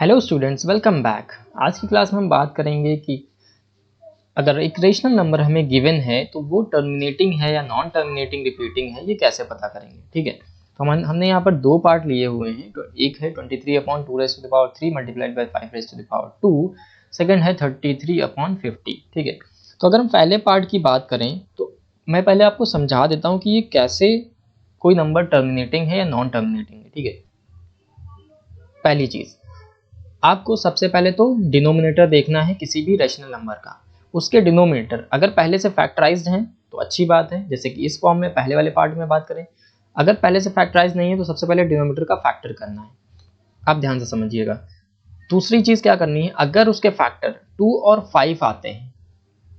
Hello students, welcome back. आज की class में हम बात करेंगे कि अगर एक रेशनल नंबर हमें गिवन है तो वो टर्मिनेटिंग है या नॉन टर्मिनेटिंग रिपीटिंग है, ये कैसे पता करेंगे। ठीक है, तो हमने यहाँ पर दो पार्ट लिए हुए हैं। तो एक है 23/2 मल्टीप्लाइड बाई 5 सेकेंड है 33/50। ठीक है, तो अगर हम पहले पार्ट की बात करें तो मैं पहले आपको समझा देता हूँ कि ये कैसे कोई नंबर टर्मिनेटिंग है या नॉन टर्मिनेटिंग है। ठीक है, पहली चीज़, आपको सबसे पहले तो डिनोमिनेटर देखना है किसी भी रेशनल नंबर का। उसके डिनोमिनेटर अगर पहले से फैक्टराइज्ड हैं तो अच्छी बात है, जैसे कि इस फॉर्म में पहले वाले पार्ट में बात करें। अगर पहले से फैक्टराइज नहीं है तो सबसे पहले डिनोमिनेटर का फैक्टर करना है। आप ध्यान से समझिएगा। दूसरी चीज़ क्या करनी है, अगर उसके फैक्टर 2 और 5 आते हैं,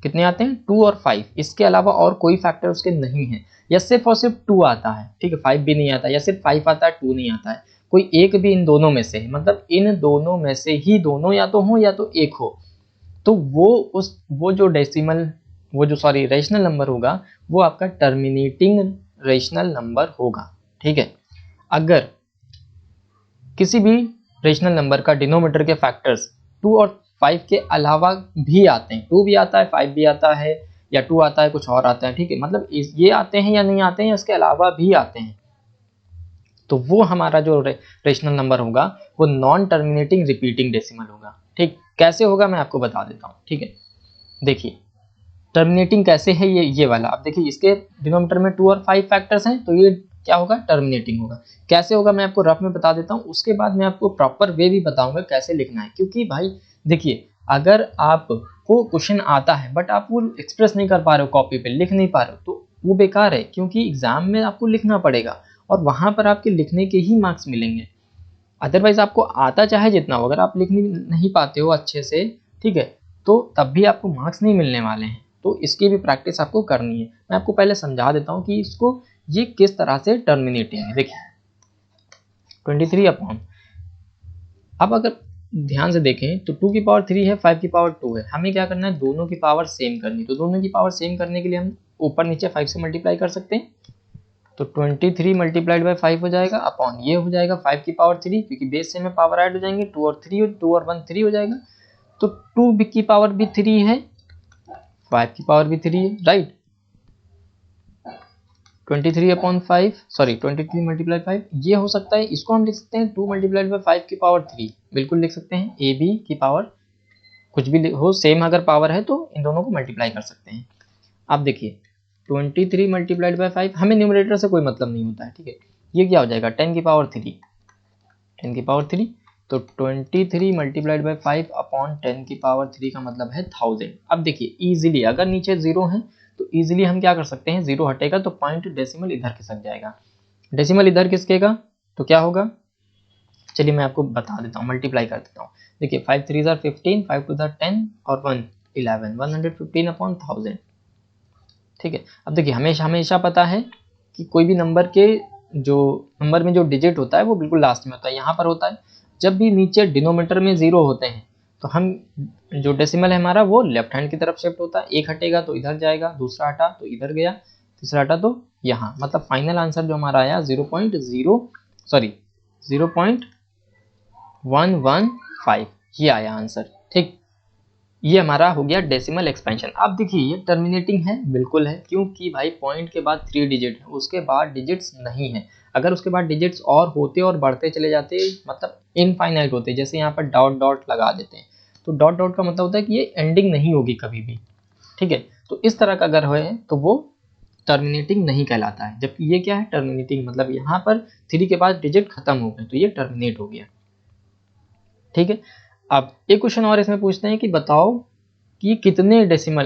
कितने आते हैं 2 और 5, इसके अलावा और कोई फैक्टर उसके नहीं है, या सिर्फ और सिर्फ 2 आता है, ठीक है, 5 भी नहीं आता, या सिर्फ 5 आता है 2 नहीं आता है, कोई एक भी इन दोनों में से है, मतलब इन दोनों में से ही दोनों या तो हो या तो एक हो, तो वो जो डेसिमल वो जो सॉरी रेशनल नंबर होगा वो आपका टर्मिनेटिंग रेशनल नंबर होगा। ठीक है, अगर किसी भी रेशनल नंबर का डिनोमिनेटर के फैक्टर्स 2 और 5 के अलावा भी आते हैं, 2 भी आता है, 5 भी आता है, या 2 आता है, कुछ और आता है, ठीक है, मतलब ये आते हैं या नहीं आते हैं, इसके अलावा भी आते हैं, तो वो हमारा जो रेशनल नंबर होगा वो नॉन टर्मिनेटिंग रिपीटिंग डेसिमल होगा। ठीक, कैसे होगा मैं आपको बता देता हूँ। ठीक है, देखिए टर्मिनेटिंग कैसे है, ये वाला आप देखिए, इसके डिनोमिनेटर में 2 और 5 फैक्टर्स हैं, तो ये क्या होगा, टर्मिनेटिंग होगा। कैसे होगा मैं आपको रफ में बता देता हूँ, उसके बाद मैं आपको प्रॉपर वे भी बताऊंगा कैसे लिखना है। क्योंकि भाई देखिए, अगर आपको क्वेश्चन आता है बट आप वो एक्सप्रेस नहीं कर पा रहे हो, कॉपी पे लिख नहीं पा रहे हो, तो वो बेकार है, क्योंकि एग्जाम में आपको लिखना पड़ेगा और वहां पर आपके लिखने के ही मार्क्स मिलेंगे। अदरवाइज आपको आता चाहे जितना हो, अगर आप लिख नहीं पाते हो अच्छे से, ठीक है, तो तब भी आपको मार्क्स नहीं मिलने वाले हैं। तो इसकी भी प्रैक्टिस आपको करनी है। मैं आपको पहले समझा देता हूँ कि इसको ये किस तरह से टर्मिनेटिंग है। देखिए 23 अपॉन, अब अगर ध्यान से देखें तो 2 की पावर 3 है, 5 की पावर 2 है, हमें क्या करना है, दोनों की पावर सेम करनी। तो दोनों की पावर सेम करने के लिए हम ऊपर नीचे 5 से मल्टीप्लाई कर सकते हैं। तो 23 मल्टीप्लाइड बाई 5 हो जाएगा, अपॉन ये हो जाएगा 5 की पावर 3, क्योंकि बेस से में पावर ऐड हो जाएंगे, 2 और 3, 2 और 1 3 हो जाएगा। तो 2 की पावर भी 3 है, 5 की पावर भी 3 है, राइट। 23/5 सॉरी 23 मल्टीप्लाई 5 ये हो सकता है, इसको हम लिख सकते हैं 2 मल्टीप्लाइड बाई 5 की पावर 3, बिल्कुल लिख सकते हैं। ए बी की पावर कुछ भी हो, सेम अगर पावर है तो इन दोनों को मल्टीप्लाई कर सकते हैं। अब देखिए 23 मल्टीप्लाइड बाई 5, हमें न्यूमरेटर से कोई मतलब नहीं होता है, ठीक है, ये क्या हो जाएगा 10 की पावर 3, 10 की पावर 3। तो 23 मल्टीप्लाइड बाई 5 अपॉन 10 की पावर 3 का मतलब है 1000। अब देखिए इजीली, अगर नीचे जीरो है तो इजीली हम क्या कर सकते हैं, जीरो हटेगा तो पॉइंट डेसिमल इधर खिसक जाएगा, डेसिमल इधर खिसकेगा तो क्या होगा, चलिए मैं आपको बता देता हूँ, मल्टीप्लाई कर देता हूँ। देखिए 5 3 15, 5 2 10 और 1 11, 115 अपॉन 1000। ठीक है, अब देखिए हमेशा हमेशा पता है कि कोई भी नंबर के जो नंबर में जो डिजिट होता है वो बिल्कुल लास्ट में होता है, यहाँ पर होता है। जब भी नीचे डिनोमिनेटर में जीरो होते हैं तो हम जो डेसिमल है हमारा वो लेफ्ट हैंड की तरफ शिफ्ट होता है, एक हटेगा तो इधर जाएगा, दूसरा हटा तो इधर गया, तीसरा हटा तो यहाँ, मतलब फाइनल आंसर जो हमारा आया 0.115 ये आया आंसर। ठीक, ये हमारा हो गया डेसिमल एक्सपेंशन। अब देखिए ये टर्मिनेटिंग है, बिल्कुल है, क्योंकि भाई पॉइंट के बाद 3 डिजिट है, उसके बाद डिजिट्स नहीं है। अगर उसके बाद डिजिट्स और होते और बढ़ते चले जाते, मतलब इनफाइनाइट होते, जैसे यहाँ पर डॉट डॉट लगा देते हैं, तो डॉट डॉट का मतलब होता है कि ये एंडिंग नहीं होगी कभी भी। ठीक है, तो इस तरह का अगर है तो वो टर्मिनेटिंग नहीं कहलाता है, जबकि ये क्या है, टर्मिनेटिंग, मतलब यहाँ पर 3 के बाद डिजिट खत्म हो गए तो ये टर्मिनेट हो गया। ठीक है, अब एक क्वेश्चन और इसमें पूछते हैं कि बताओ कि कितने डेसिमल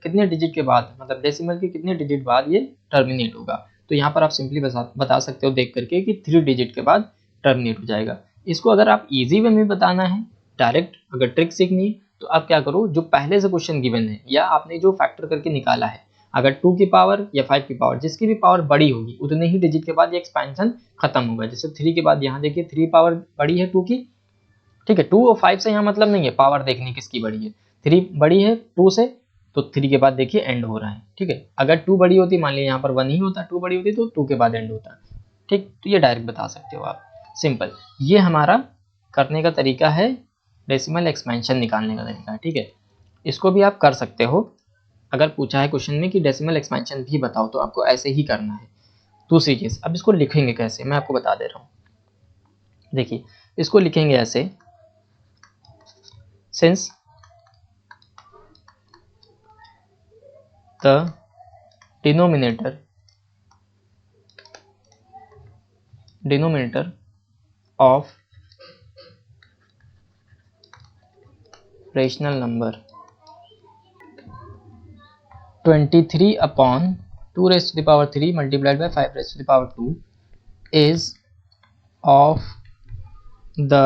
कितने डिजिट के बाद, मतलब डेसिमल के कितने डिजिट बाद ये टर्मिनेट होगा। तो यहाँ पर आप सिंपली बता सकते हो देख करके कि 3 डिजिट के बाद टर्मिनेट हो जाएगा। इसको अगर आप इजी वे में बताना है, डायरेक्ट अगर ट्रिक सीखनी है, तो आप क्या करो, जो पहले से क्वेश्चन गिवन है या आपने जो फैक्टर करके निकाला है, अगर 2 की पावर या 5 की पावर, जिसकी भी पावर बड़ी होगी उतने ही डिजिट के बाद ये एक्सपेंशन खत्म होगा। जैसे 3 के बाद यहाँ देखिए 3 पावर बड़ी है 2 की, ठीक है, 2 और 5 से यहाँ मतलब नहीं है पावर देखनी किसकी बड़ी है, 3 बड़ी है 2 से, तो 3 के बाद देखिए एंड हो रहा है। ठीक है, अगर 2 बड़ी होती, मान लीजिए यहाँ पर 1 ही होता, 2 बड़ी होती तो 2 के बाद एंड होता। ठीक, तो ये डायरेक्ट बता सकते हो आप, सिंपल। ये हमारा करने का तरीका है, डेसिमल एक्सपेंशन निकालने का तरीका है, ठीक है। इसको भी आप कर सकते हो। अगर पूछा है क्वेश्चन में कि डेसिमल एक्सपेंशन भी बताओ तो आपको ऐसे ही करना है। दूसरी चीज़, अब इसको लिखेंगे कैसे मैं आपको बता दे रहा हूँ। देखिए इसको लिखेंगे ऐसे, since the denominator of rational number 23 upon 2 raised to the power 3 multiplied by 5 raised to the power 2 is of the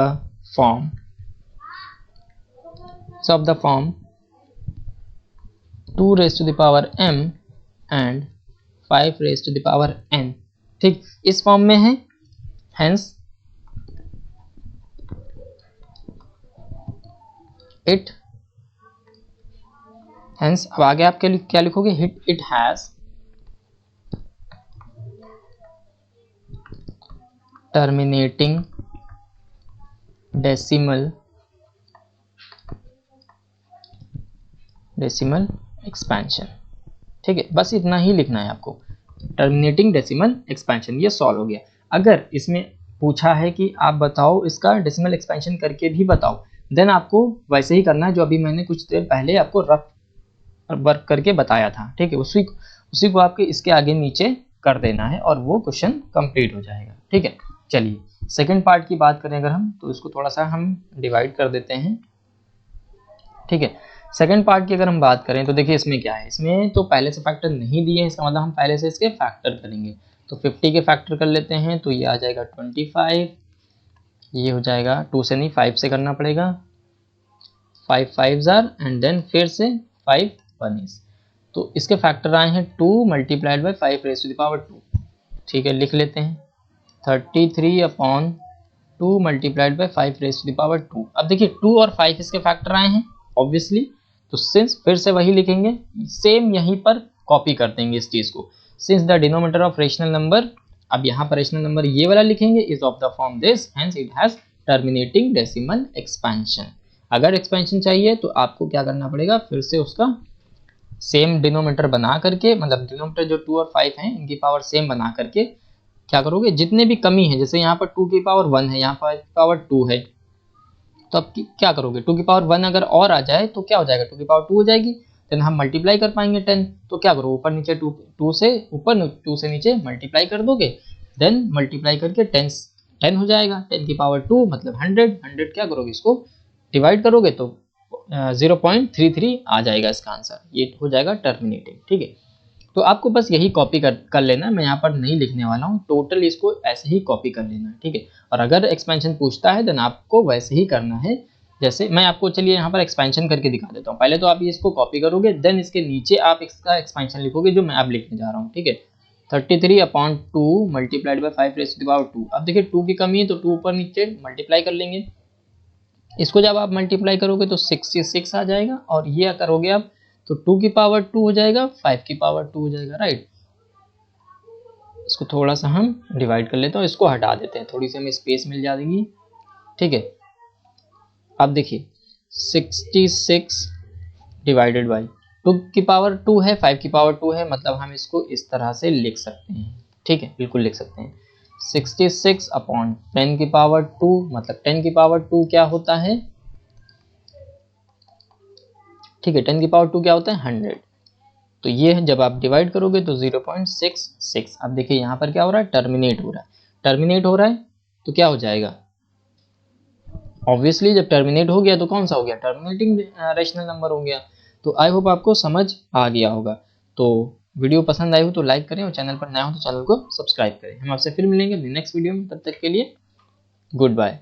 form 2 raised to the power m and 5 raised to the power n। ठीक, इस form में है, hence अब आगे आप क्या लिखोगे, it has terminating decimal expansion. ठीक है, बस इतना ही लिखना है आपको, टर्मिनेटिंग डेसिमल एक्सपेंशन। ये सॉल्व हो गया। अगर इसमें पूछा है कि आप बताओ इसका डेसिमल एक्सपेंशन करके भी बताओ, देन आपको वैसे ही करना है जो अभी मैंने कुछ देर पहले आपको रफ वर्क करके बताया था। ठीक है, उसी को आपके इसके आगे नीचे कर देना है और वो क्वेश्चन कंप्लीट हो जाएगा। ठीक है, चलिए सेकंड पार्ट की बात करें अगर हम, तो इसको थोड़ा सा हम डिवाइड कर देते हैं। ठीक है, सेकंड पार्ट की अगर हम बात करें तो देखिए इसमें क्या है, इसमें तो पहले से फैक्टर नहीं दिए हैं, इसका मतलब हम पहले से इसके फैक्टर करेंगे। तो 50 के फैक्टर कर लेते हैं, तो ये आ जाएगा 25, ये हो जाएगा 2 से नहीं 5 से करना पड़ेगा, 5 5s एंड देन फिर से 5 1s। तो इसके फैक्टर आए हैं 2 multiplied by 5 raise to the power 2। ठीक है, लिख लेते हैं 33 अपॉन 2 multiplied by 5 raise to the power 2। अब देखिए 2 और 5 इसके फैक्टर आए हैं ऑब्वियसली, तो सिंस फिर से वही लिखेंगे, सेम यहीं पर कॉपी कर देंगे इस चीज को। Since the denominator of rational number, अब यहाँ पर रेशनल नंबर ये वाला लिखेंगे, is of the form this, hence it has terminating decimal expansion. अगर एक्सपेंशन चाहिए तो आपको क्या करना पड़ेगा, फिर से उसका सेम डिनोमिनेटर बना करके, मतलब डिनोमिनेटर जो 2 और 5 हैं इनकी पावर सेम बना करके क्या करोगे, जितने भी कमी है, जैसे यहाँ पर 2 की पावर 1 है, यहाँ 5 की पावर 2 है, तो अब क्या करोगे, 2 की पावर 1 अगर और आ जाए तो क्या हो जाएगा, 2 की पावर 2 हो जाएगी, देन हम मल्टीप्लाई कर पाएंगे 10। तो क्या करो, ऊपर नीचे 2 से ऊपर 2 से नीचे मल्टीप्लाई कर दोगे, देन मल्टीप्लाई करके 10 हो जाएगा, 10 की पावर 2 मतलब 100 क्या करोगे, इसको डिवाइड करोगे तो 0.33 आ जाएगा इसका आंसर, ये हो जाएगा टर्मिनेटिंग। ठीक है, तो आपको बस यही कॉपी कर लेना है, मैं यहाँ पर नहीं लिखने वाला हूँ, टोटल इसको ऐसे ही कॉपी कर लेना है। ठीक है, और अगर एक्सपेंशन पूछता है देन आपको वैसे ही करना है, जैसे मैं आपको चलिए यहाँ पर एक्सपेंशन करके दिखा देता हूँ। पहले तो आप इसको कॉपी करोगे, देन इसके नीचे आप इसका एक्सपेंशन लिखोगे जो मैं अब लिखने जा रहा हूँ। ठीक है, 33 अपॉन 2 multiplied by 5 raise to the power 2। अब देखिए 2 की कमी है तो 2 ऊपर नीचे मल्टीप्लाई कर लेंगे, इसको जब आप मल्टीप्लाई करोगे तो 66 आ जाएगा, और ये करोगे आप तो 2 की पावर 2 हो जाएगा, 5 की पावर 2 हो जाएगा, राइट। इसको थोड़ा सा हम डिवाइड कर लेते हैं, इसको हटा देते हैं, थोड़ी सी हमें स्पेस मिल जाएगी। ठीक है, अब देखिए 66 डिवाइडेड बाई 2 की पावर 2 है, 5 की पावर 2 है, मतलब हम इसको इस तरह से लिख सकते हैं। ठीक है, बिल्कुल लिख सकते हैं, 66 अपॉन 10 की पावर 2, मतलब 10 की पावर 2 क्या होता है, ठीक है, 10 की पावर 2 क्या होता है 100। तो ये है, जब आप डिवाइड करोगे तो 0.66। अब देखिए यहाँ पर क्या हो रहा है, टर्मिनेट हो रहा है, तो क्या हो जाएगा, ऑब्वियसली जब टर्मिनेट हो गया तो कौन सा हो गया, टर्मिनेटिंग रेशनल नंबर हो गया। तो आई होप आपको समझ आ गया होगा। तो वीडियो पसंद आई हो तो लाइक करें, और चैनल पर नया हो तो चैनल को सब्सक्राइब करें। हम आपसे फिर मिलेंगे नेक्स्ट वीडियो में, तब तक के लिए गुड बाय।